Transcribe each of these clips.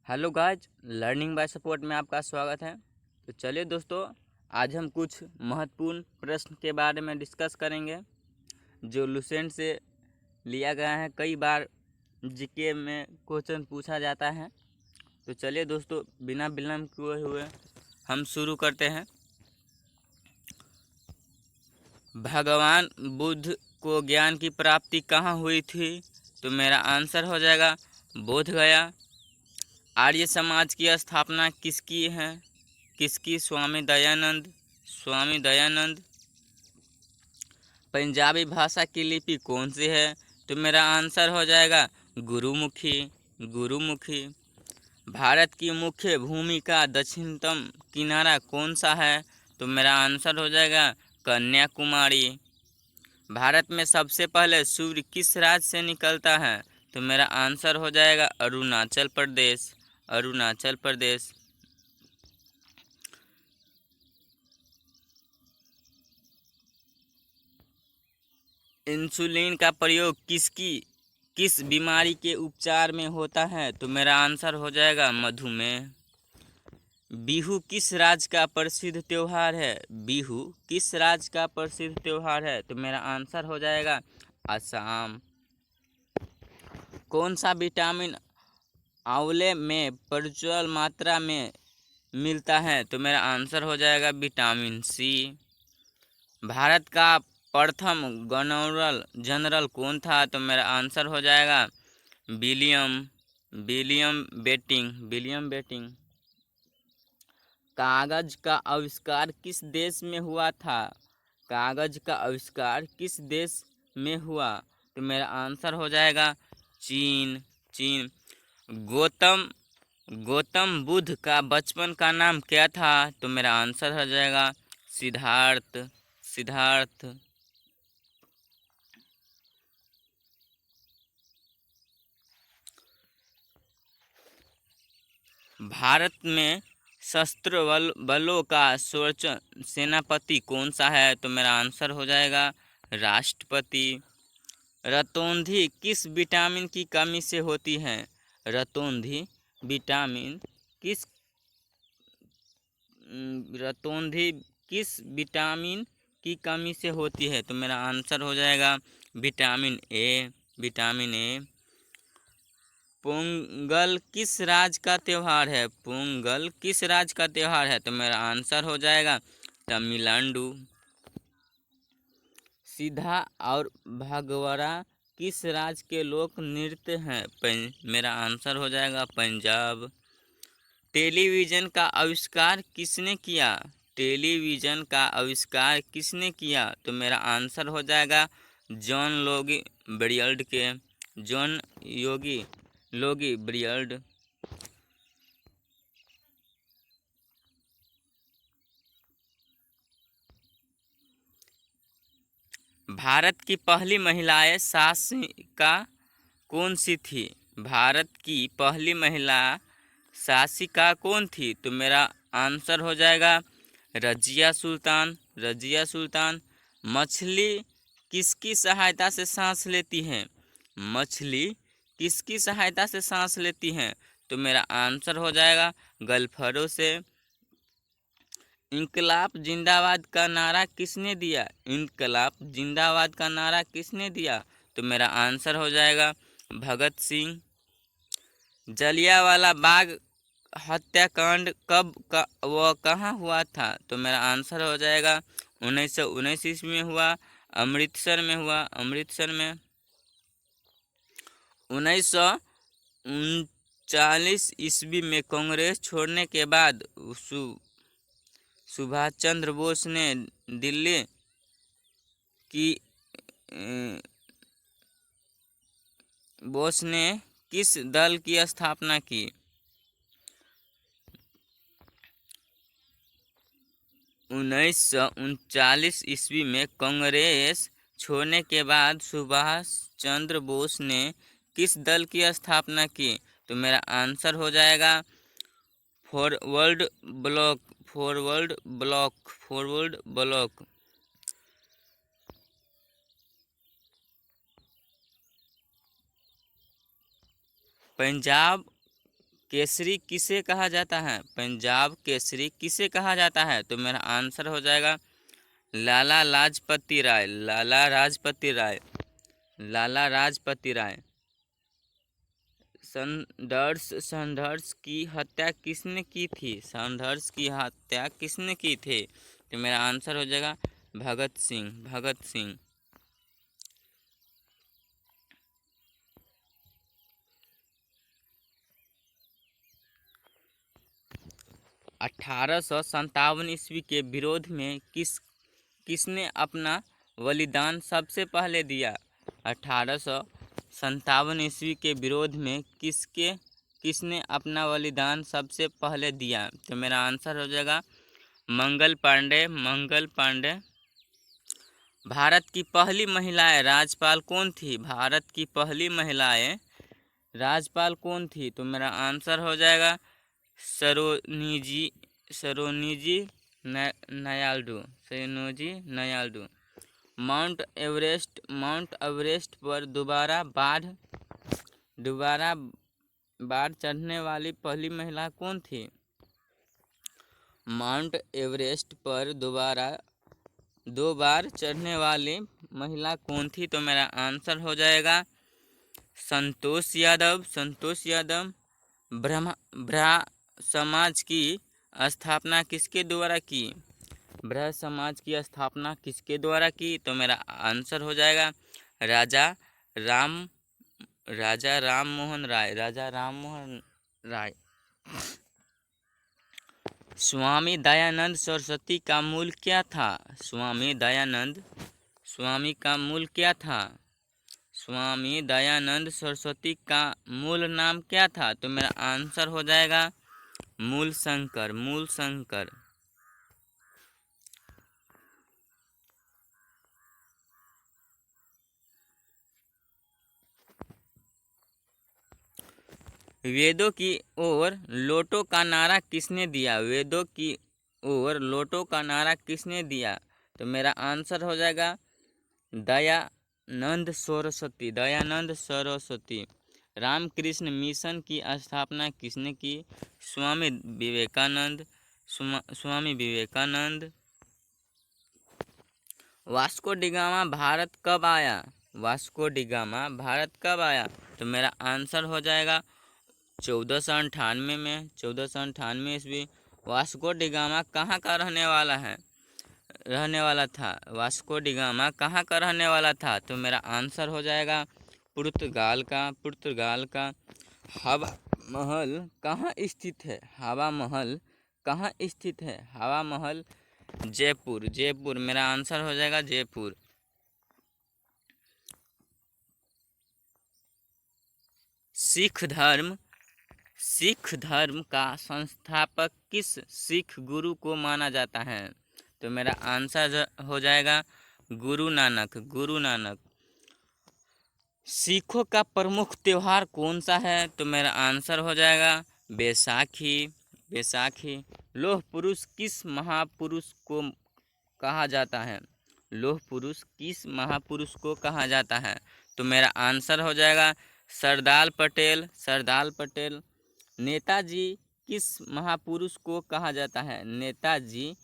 Hello guys, learning by support में आपका स्वागत है। तो चलिए दोस्तों, आज हम कुछ महत्वपूर्ण प्रश्न के बारे में डिस्कस करेंगे जो लुसेंट से लिया गया है। कई बार जीके में क्वेश्चन पूछा जाता है। तो चलिए दोस्तों, बिना विलंब किए हुए हम शुरू करते हैं। भगवान बुद्ध को ज्ञान की प्राप्ति कहाँ हुई थी? तो मेरा आंसर हो जाएगा बोध गया। आर्य समाज की स्थापना किसकी है? किसकी? स्वामी दयानंद। स्वामी दयानंद। पंजाबी भाषा की लिपि कौन सी है? तो मेरा आंसर हो जाएगा गुरुमुखी। गुरुमुखी। भारत की मुख्य भूमि का दक्षिणतम किनारा कौन सा है? तो मेरा आंसर हो जाएगा कन्याकुमारी। भारत में सबसे पहले सूर्य किस राज्य से निकलता है? तो मेरा आंसर हो जाएगा अरुणाचल प्रदेश। अरुणाचल प्रदेश। इंसुलिन का प्रयोग किस बीमारी के उपचार में होता है? तो मेरा आंसर हो जाएगा मधुमेह। बिहू किस राज्य का प्रसिद्ध त्योहार है? बिहू किस राज्य का प्रसिद्ध त्योहार है? तो मेरा आंसर हो जाएगा असम। कौन सा विटामिन आंवले में प्रचुर मात्रा में मिलता है? तो मेरा आंसर हो जाएगा विटामिन सी। भारत का प्रथम गवर्नर जनरल कौन था? तो मेरा आंसर हो जाएगा विलियम बेटिंग। कागज का आविष्कार किस देश में हुआ था? कागज का आविष्कार किस देश में हुआ? तो मेरा आंसर हो जाएगा चीन। गौतम बुद्ध का बचपन का नाम क्या था? तो मेरा आंसर हो जाएगा सिद्धार्थ। भारत में सशस्त्र बलों का सर्वोच्च सेनापति कौन सा है? तो मेरा आंसर हो जाएगा राष्ट्रपति। रतौंधी किस विटामिन की कमी से होती है? रतौंधी किस विटामिन की कमी से होती है? तो मेरा आंसर हो जाएगा विटामिन ए। पोंगल किस राज्य का त्योहार है? पोंगल किस राज्य का त्योहार है? तो मेरा आंसर हो जाएगा तमिलनाडु। सीधा और भगवरा किस राज्य के लोक नृत्य हैं? मेरा आंसर हो जाएगा पंजाब। टेलीविज़न का आविष्कार किसने किया? टेलीविज़न का आविष्कार किसने किया? तो मेरा आंसर हो जाएगा जॉन लोगी ब्रियल्ड। भारत की पहली महिलाएं शासिका कौन सी थी? भारत की पहली महिला शासिका कौन थी? तो मेरा आंसर हो जाएगा रजिया सुल्तान। मछली किसकी सहायता से सांस लेती है? मछली किसकी सहायता से सांस लेती है? तो मेरा आंसर हो जाएगा गल्फरों से। इनकलाब जिंदाबाद का नारा किसने दिया? इनकलाब जिंदाबाद का नारा किसने दिया? तो मेरा आंसर हो जाएगा भगत सिंह। जलियांवाला बाग हत्याकांड कब व कहाँ हुआ था? तो मेरा आंसर हो जाएगा 1919 ईस्वी में हुआ, अमृतसर में हुआ। 1939 ईस्वी में कांग्रेस छोड़ने के बाद सुभाष चंद्र बोस ने दिल्ली की बोस ने किस दल की स्थापना की? 1939 ईस्वी में कांग्रेस छोड़ने के बाद सुभाष चंद्र बोस ने किस दल की स्थापना की? तो मेरा आंसर हो जाएगा फॉरवर्ड ब्लॉक। पंजाब केसरी किसे कहा जाता है? पंजाब केसरी किसे कहा जाता है? तो मेरा आंसर हो जाएगा लाला लाजपति राय, लाला लाजपति राय, लाला लाजपति राय। संघर्ष की हत्या किसने की थी? संघर्ष की हत्या किसने की थी? तो मेरा आंसर हो जाएगा भगत सिंह, भगत सिंह। 1857 ईस्वी के विरोध में किसने अपना बलिदान सबसे पहले दिया? 1857 ईस्वी के विरोध में किसने अपना बलिदान सबसे पहले दिया? तो मेरा आंसर हो जाएगा मंगल पांडे, मंगल पांडे। भारत की पहली महिलाएं राज्यपाल कौन थी? भारत की पहली महिलाएं राज्यपाल कौन थी? तो मेरा आंसर हो जाएगा सरोजिनी नायडू, सरोजिनी नायडू। माउंट एवरेस्ट पर दोबारा बाढ़ चढ़ने वाली पहली महिला कौन थी? माउंट एवरेस्ट पर दो बार चढ़ने वाली महिला कौन थी? तो मेरा आंसर हो जाएगा संतोष यादव, संतोष यादव। ब्रह्म समाज की स्थापना किसके द्वारा की? ब्रह्म समाज की स्थापना किसके द्वारा की? तो मेरा आंसर हो जाएगा राजा राम मोहन राय, राजा राम मोहन राय। स्वामी दयानंद सरस्वती का मूल क्या था? स्वामी का मूल क्या था? स्वामी दयानंद सरस्वती का मूल नाम क्या था? तो मेरा आंसर हो जाएगा मूल शंकर, मूल शंकर। वेदों की ओर लौटो का नारा किसने दिया? वेदों की ओर लौटो का नारा किसने दिया? तो मेरा आंसर हो जाएगा दयानंद सरस्वती, दयानंद सरस्वती। रामकृष्ण मिशन की स्थापना किसने की? स्वामी विवेकानंद, स्वामी विवेकानंद। वास्को डिगामा भारत कब आया? वास्को डिगामा भारत कब आया? तो मेरा आंसर हो जाएगा 1498 में, 1498 ईस्वी। वास्को डिगामा कहाँ का रहने वाला था? वास्को डिगामा कहाँ का रहने वाला था? तो मेरा आंसर हो जाएगा पुर्तगाल का, पुर्तगाल का। हवा महल कहाँ स्थित है? हवा महल कहाँ स्थित है? हवा महल जयपुर, जयपुर। मेरा आंसर हो जाएगा जयपुर। सिख धर्म का संस्थापक किस सिख गुरु को माना जाता है? तो मेरा आंसर हो जाएगा गुरु नानक, गुरु नानक। सिखों का प्रमुख त्योहार कौन सा है? तो मेरा आंसर हो जाएगा बैसाखी, बैसाखी। लौह पुरुष किस महापुरुष को कहा जाता है? लौह पुरुष किस महापुरुष को कहा जाता है? तो मेरा आंसर हो जाएगा सरदार पटेल, सरदार पटेल। नेताजी किस महापुरुष को कहा जाता है? नेताजी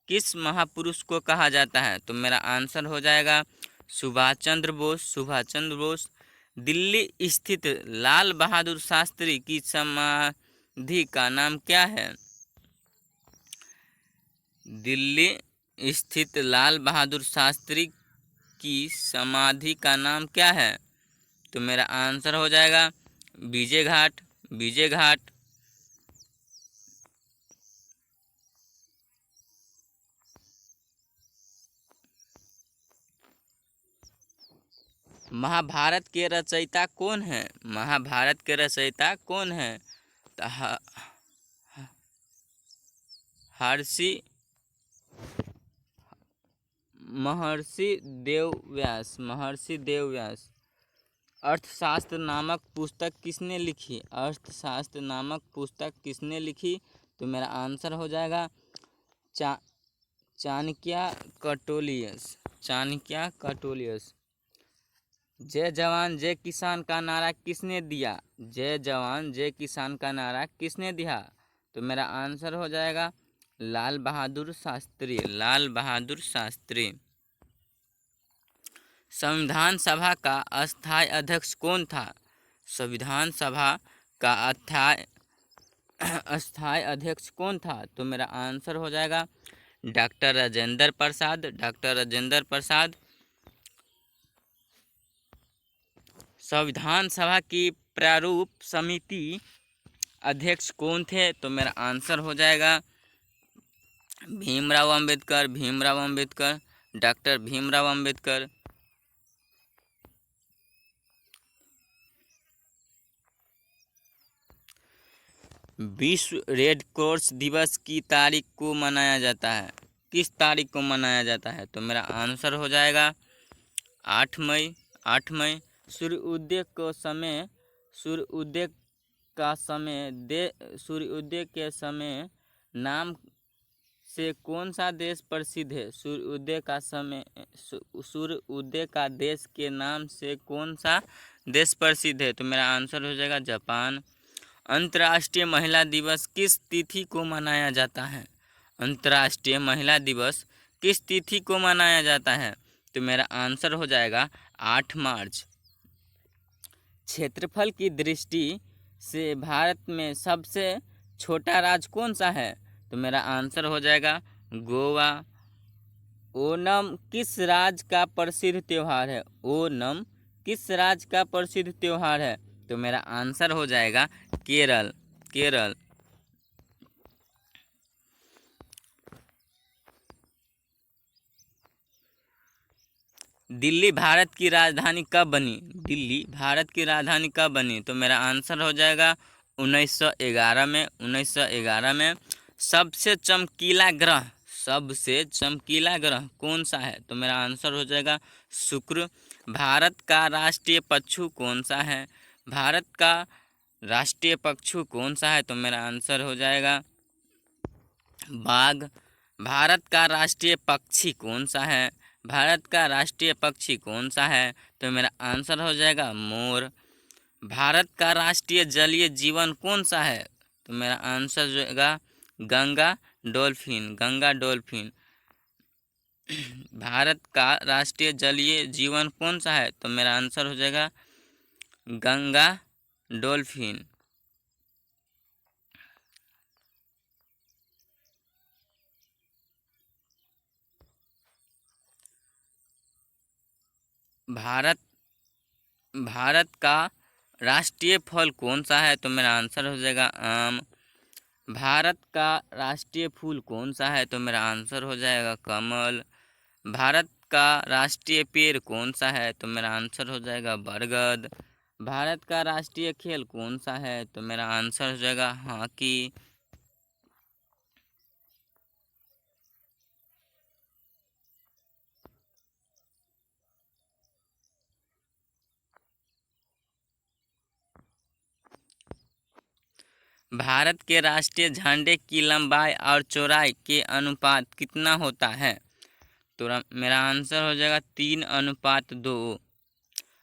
किस महापुरुष को कहा जाता है? तो मेरा आंसर हो जाएगा सुभाष चंद्र बोस, सुभाष चंद्र बोस। दिल्ली स्थित लाल बहादुर शास्त्री की समाधि का नाम क्या है? दिल्ली स्थित लाल बहादुर शास्त्री की समाधि का नाम क्या है? तो मेरा आंसर हो जाएगा विजय घाट, विजय घाट। महाभारत के रचयिता कौन है? महाभारत के रचयिता कौन है? तो महर्षि देवव्यास, महर्षि देवव्यास। अर्थशास्त्र नामक पुस्तक किसने लिखी? अर्थशास्त्र नामक पुस्तक किसने लिखी? तो मेरा आंसर हो जाएगा चाणक्य कौटिल्य, चाणक्य कौटिल्य। जय जवान जय किसान का नारा किसने दिया? जय जवान जय किसान का नारा किसने दिया? तो मेरा आंसर हो जाएगा लाल बहादुर शास्त्री, लाल बहादुर शास्त्री। संविधान सभा का अस्थायी अध्यक्ष कौन था? संविधान सभा का अस्थायी अध्यक्ष कौन था? तो मेरा आंसर हो जाएगा डॉक्टर राजेंद्र प्रसाद, डॉक्टर राजेंद्र प्रसाद। संविधान सभा की प्रारूप समिति अध्यक्ष कौन थे? तो मेरा आंसर हो जाएगा भीमराव अंबेडकर, भीमराव अंबेडकर, डॉक्टर भीमराव अंबेडकर। विश्व रेड क्रॉस दिवस की तारीख को मनाया जाता है? किस तारीख को मनाया जाता है? तो मेरा आंसर हो जाएगा 8 मई, 8 मई। सूर्योदय को समय, सूर्योदय का समय सूर्योदय के समय नाम से कौन सा देश प्रसिद्ध है? सूर्योदय का समय, सूर्योदय का देश के नाम से कौन सा देश प्रसिद्ध है? तो मेरा आंसर हो जाएगा जापान। अंतर्राष्ट्रीय महिला दिवस किस तिथि को मनाया जाता है? अंतर्राष्ट्रीय महिला दिवस किस तिथि को मनाया जाता है? तो मेरा आंसर हो जाएगा 8 मार्च। क्षेत्रफल की दृष्टि से भारत में सबसे छोटा राज्य कौन सा है? तो मेरा आंसर हो जाएगा गोवा। ओणम किस राज्य का प्रसिद्ध त्यौहार है? ओणम किस राज्य का प्रसिद्ध त्यौहार है? तो मेरा आंसर हो जाएगा केरल, केरल। दिल्ली भारत की राजधानी कब बनी? दिल्ली भारत की राजधानी कब बनी? तो मेरा आंसर हो जाएगा 1911 में, 1911 में। सबसे चमकीला ग्रह, सबसे चमकीला ग्रह कौन सा है? तो मेरा आंसर हो जाएगा शुक्र। भारत का राष्ट्रीय पशु कौन सा है? भारत का राष्ट्रीय पशु कौन सा है? तो मेरा आंसर हो जाएगा बाघ। भारत का राष्ट्रीय पक्षी कौन सा है? भारत का राष्ट्रीय पक्षी कौन सा है? तो मेरा आंसर हो जाएगा मोर। भारत का राष्ट्रीय जलीय जीवन कौन सा है? तो मेरा आंसर हो जाएगा गंगा डॉल्फिन, गंगा डॉल्फिन। भारत का राष्ट्रीय जलीय जीवन कौन सा है? तो मेरा आंसर हो जाएगा गंगा डॉल्फिन। भारत भारत का राष्ट्रीय फल कौन सा है? तो मेरा आंसर हो जाएगा आम। भारत का राष्ट्रीय फूल कौन सा है? तो मेरा आंसर हो जाएगा कमल। भारत का राष्ट्रीय पेड़ कौन सा है? तो मेरा आंसर हो जाएगा बरगद। भारत का राष्ट्रीय खेल कौन सा है? तो मेरा आंसर हो जाएगा हॉकी। भारत के राष्ट्रीय झंडे की लंबाई और चौड़ाई के अनुपात कितना होता है? तो मेरा आंसर हो जाएगा 3:2।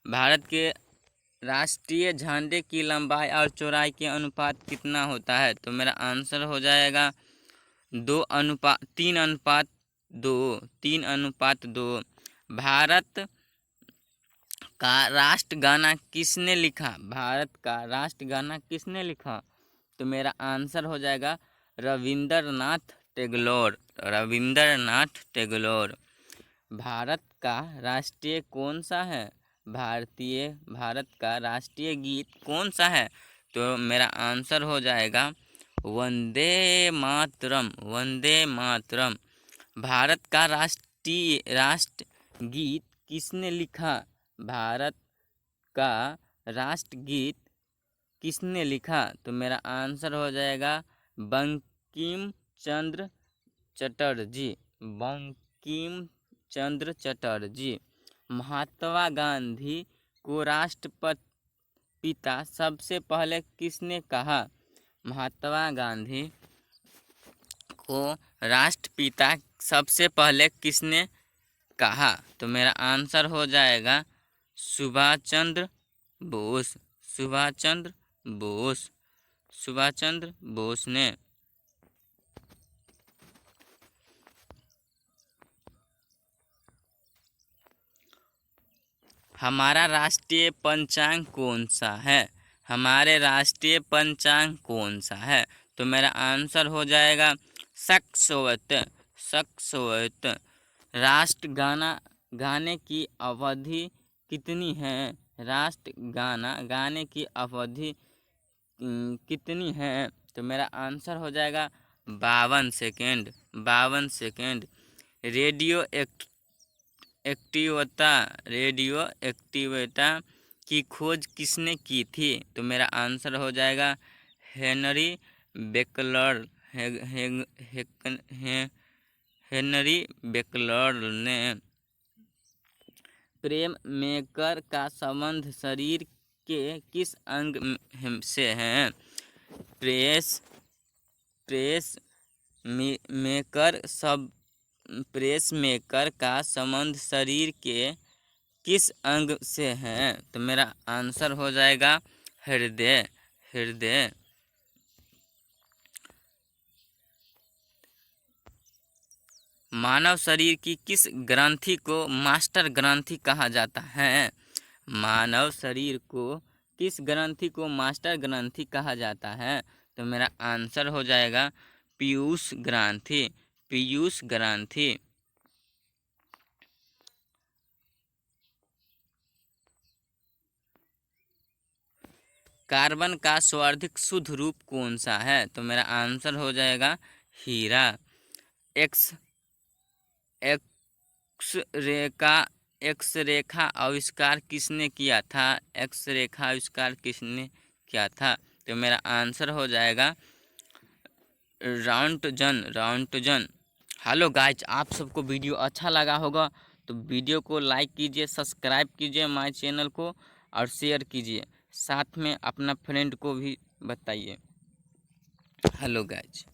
भारत के राष्ट्रीय झंडे की लंबाई और चौड़ाई के अनुपात कितना होता है? तो मेरा आंसर हो जाएगा 3:2, 3:2। भारत का राष्ट्रगाना किसने लिखा? भारत का राष्ट्रगाना किसने लिखा? तो मेरा आंसर हो जाएगा रविंद्रनाथ टैगोर, रविंद्रनाथ टैगोर। भारत का राष्ट्रीय कौन सा है? भारत का राष्ट्रीय गीत कौन सा है? तो मेरा आंसर हो जाएगा वंदे मातरम, वंदे मातरम। भारत का राष्ट्रगीत किसने लिखा? भारत का राष्ट्रगीत किसने लिखा? तो मेरा आंसर हो जाएगा बंकिम चंद्र चटर्जी, बंकिम चंद्र चटर्जी। महात्मा गांधी को राष्ट्रपिता सबसे पहले किसने कहा? महात्मा गांधी को राष्ट्रपिता सबसे पहले किसने कहा? तो मेरा आंसर हो जाएगा सुभाष चंद्र बोस। सुभाष चंद्र बोस। सुभाष चंद्र बोस ने हमारा राष्ट्रीय पंचांग कौन सा है? हमारे राष्ट्रीय पंचांग कौन सा है? तो मेरा आंसर हो जाएगा सक्सोवत। सक्सोवत। राष्ट्र गाना गाने की अवधि कितनी है? राष्ट्र गाना गाने की अवधि कितनी है? तो मेरा आंसर हो जाएगा 52 सेकेंड। 52 सेकेंड। रेडियो एक्टिवता रेडियो एक्टिवता की खोज किसने की थी? तो मेरा आंसर हो जाएगा हेनरी बेकलर। हेनरी बेकलर ने। प्रेम मेकर का संबंध शरीर के किस अंग से है? प्रेस मेकर का संबंध शरीर के किस अंग से है? तो मेरा आंसर हो जाएगा हृदय। हृदय। मानव शरीर की किस ग्रंथि को मास्टर ग्रंथि कहा जाता है? मानव शरीर को किस ग्रंथि को मास्टर ग्रंथि कहा जाता है? तो मेरा आंसर हो जाएगा पीयूष ग्रंथि। पीयूष ग्रंथि। कार्बन का सर्वाधिक शुद्ध रूप कौन सा है? तो मेरा आंसर हो जाएगा हीरा। एक्स रेखा आविष्कार किसने किया था? एक्स रेखा आविष्कार किसने किया था? तो मेरा आंसर हो जाएगा राउंटजन। हेलो गाइज, आप सबको वीडियो अच्छा लगा होगा तो वीडियो को लाइक कीजिए, सब्सक्राइब कीजिए माय चैनल को और शेयर कीजिए। साथ में अपना फ्रेंड को भी बताइए। Hello guys.